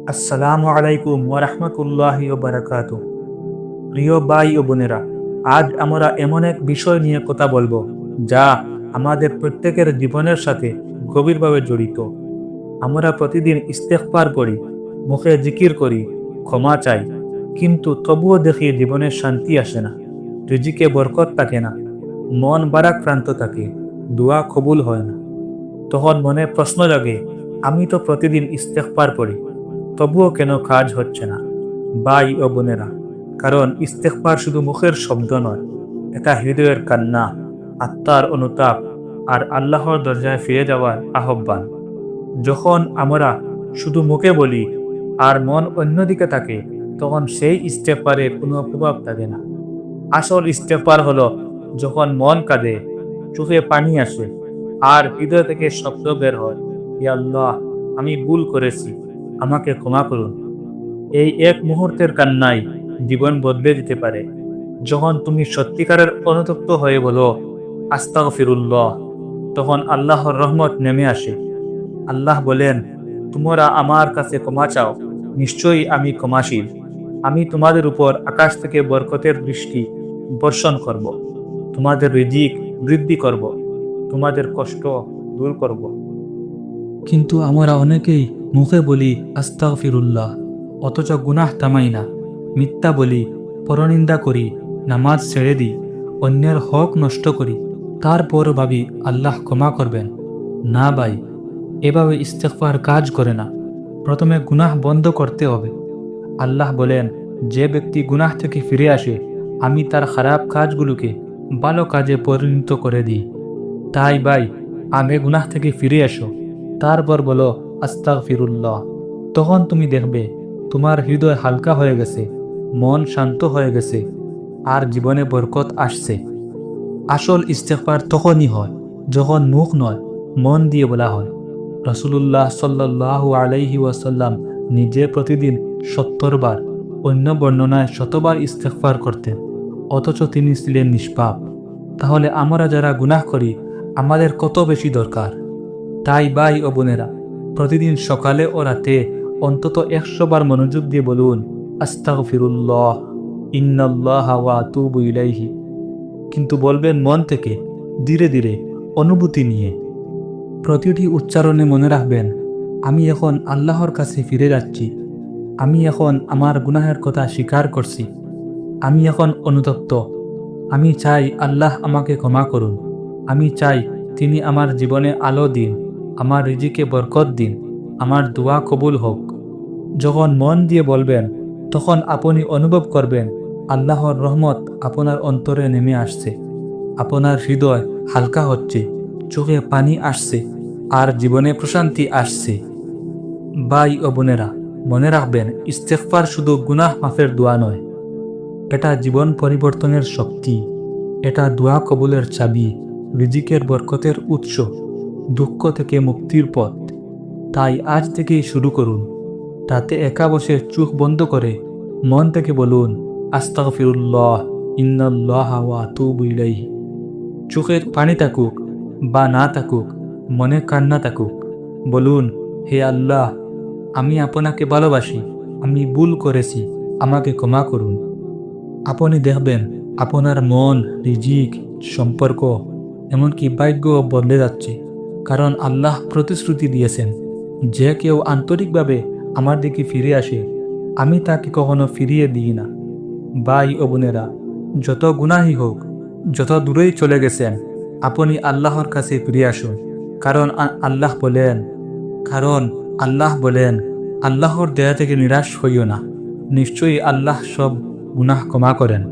আসসালামু আলাইকুম ওরহমতুল্লাহি ওবারাকাতু। প্রিয় ভাই ও বোনেরা, আজ আমরা এমন এক বিষয় নিয়ে কথা বলবো যা আমাদের প্রত্যেকের জীবনের সাথে গভীরভাবে জড়িত। আমরা প্রতিদিন ইস্তেগফার করি, মুখে জিকির করি, ক্ষমা চাই, কিন্তু তবুও দেখি জীবনের শান্তি আসে না, রিজিকে বরকত থাকে না, মন বারাক্রান্ত থাকে, দোয়া কবুল হয় না। তখন মনে প্রশ্ন জাগে, আমি তো প্রতিদিন ইস্তেগফার করি, তবুও কেন কাজ হচ্ছে না? ভাই ও বোনেরা, কারণ ইস্তেগফার শুধু মুখের শব্দ নয়, এটা হৃদয়ের কান্না, আত্মার অনুতাপ আর আল্লাহর দরজায় ফিরে যাওয়ার আহ্বান। যখন আমরা শুধু মুখে বলি আর মন অন্যদিকে থাকে, তখন সেই ইস্তেগফারের কোনো প্রভাব থাকে না। আসল ইস্তেগফার হলো যখন মন কাঁদে, চোখে পানি আসে আর হৃদয় থেকে শব্দ বের হয়, ইয়া আল্লাহ, আমি ভুল করেছি, আমাকে ক্ষমা করুন। এই এক মুহূর্তের কান্নাই জীবন বদলে দিতে পারে। যখন তুমি সত্যিকারের অনুতপ্ত হয়ে বলো আস্তাগফিরুল্লাহ, তখন আল্লাহর রহমত নেমে আসে। আল্লাহ বলেন, তোমরা আমার কাছে ক্ষমা চাও, নিশ্চয়ই আমি ক্ষমাশীল। আমি তোমাদের উপর আকাশ থেকে বরকতের বৃষ্টি বর্ষণ করব, তোমাদের রিজিক বৃদ্ধি করব, তোমাদের কষ্ট দূর করব। কিন্তু আমরা অনেকেই মুখে বলি আস্তাগফিরুল্লাহ, অথচ গুনাহ থামাই না। মিথ্যা বলি, পরনিন্দা করি, নামাজ ছেড়ে দিই, অন্যের হক নষ্ট করি, তারপর ভাবি আল্লাহ ক্ষমা করবেন। না ভাই, এভাবে ইস্তেগফার কাজ করে না। প্রথমে গুনাহ বন্ধ করতে হবে। আল্লাহ বলেন, যে ব্যক্তি গুনাহ থেকে ফিরে আসে, আমি তার খারাপ কাজগুলোকে ভালো কাজে পরিণত করে দিই। তাই ভাই, আগে গুনাহ থেকে ফিরে এসো, তারপর বলো আস্তাগফিরুল্লাহ। তখন তুমি দেখবে তোমার হৃদয় হালকা হয়ে গেছে, মন শান্ত হয়ে গেছে আর জীবনে বরকত আসছে। আসল ইস্তেগফার তখনই হয় যখন মুখ নয়, মন দিয়ে বলা হয়। রাসূলুল্লাহ সাল্লাল্লাহু আলাইহি ওয়াসাল্লাম নিজে প্রতিদিন ৭০ বার, অন্য বর্ণনায় ১০০ বার ইস্তেগফার করতেন, অথচ তিনি ছিলেন নিষ্পাপ। তাহলে আমরা যারা গুনাহ করি, আমাদের কত বেশি দরকার। তাই ভাই ও বোনেরা, প্রতিদিন সকালে ও রাতে অন্তত ১০০ বার মনোযোগ দিয়ে বলুন আস্তাগফিরুল্লাহ, ইন্নাল্লাহা ওয়া আতুবু ইলাইহি। কিন্তু বলবেন মন থেকে, ধীরে ধীরে, অনুভূতি নিয়ে। প্রতিটি উচ্চারণে মনে রাখবেন, আমি এখন আল্লাহর কাছে ফিরে যাচ্ছি, আমি এখন আমার গুনাহের কথা স্বীকার করছি, আমি এখন অনুতপ্ত, আমি চাই আল্লাহ আমাকে ক্ষমা করুন, আমি চাই তিনি আমার জীবনে আলো দিন, আমার রিজিকে বরকত দিন, আমার দোয়া কবুল হোক। যখন মন দিয়ে বলবেন, তখন আপনি অনুভব করবেন আল্লাহর রহমত আপনার অন্তরে নেমে আসছে, আপনার হৃদয় হালকা হচ্ছে, চোখে পানি আসছে আর জীবনে প্রশান্তি আসছে। ভাই ও বোনেরা, মনে রাখবেন, ইস্তেগফার শুধু গুনাহ মাফের দোয়া নয়, এটা জীবন পরিবর্তনের শক্তি, এটা দোয়া কবুলের চাবি, রিজিকের বরকতের উৎস, দুঃখ থেকে মুক্তির পথ। তাই আজ থেকেই শুরু করুন। রাতে একা বসে চোখ বন্ধ করে মন থেকে বলুন আস্তাগফিরুল্লাহ, ইন্নাল্লাহা ওয়া আতুবু ইলাইহি। চোখের পানি থাকুক বা না থাকুক, মনে কান্না থাকুক, বলুন, হে আল্লাহ, আমি আপনাকে ভালোবাসি, আমি ভুল করেছি, আমাকে ক্ষমা করুন। আপনি দেখবেন আপনার মন, রিজিক, সম্পর্ক, এমনকি ভাগ্য বদলে যাচ্ছে। কারণ আল্লাহ প্রতিশ্রুতি দিয়েছেন, যে কেউ আন্তরিকভাবে আমার দিকে ফিরে আসে, আমি তাকে কখনো ফিরিয়ে দিই না। ভাই ও বোনেরা, যত গুনাহী হোক, যত দূরেই চলে গেছেন, আপনি আল্লাহর কাছে ফিরে আসুন। কারণ আল্লাহ বলেন, আল্লাহর দয়া থেকে নিরাশ হইও না, নিশ্চয়ই আল্লাহ সব গুনাহ ক্ষমা করেন।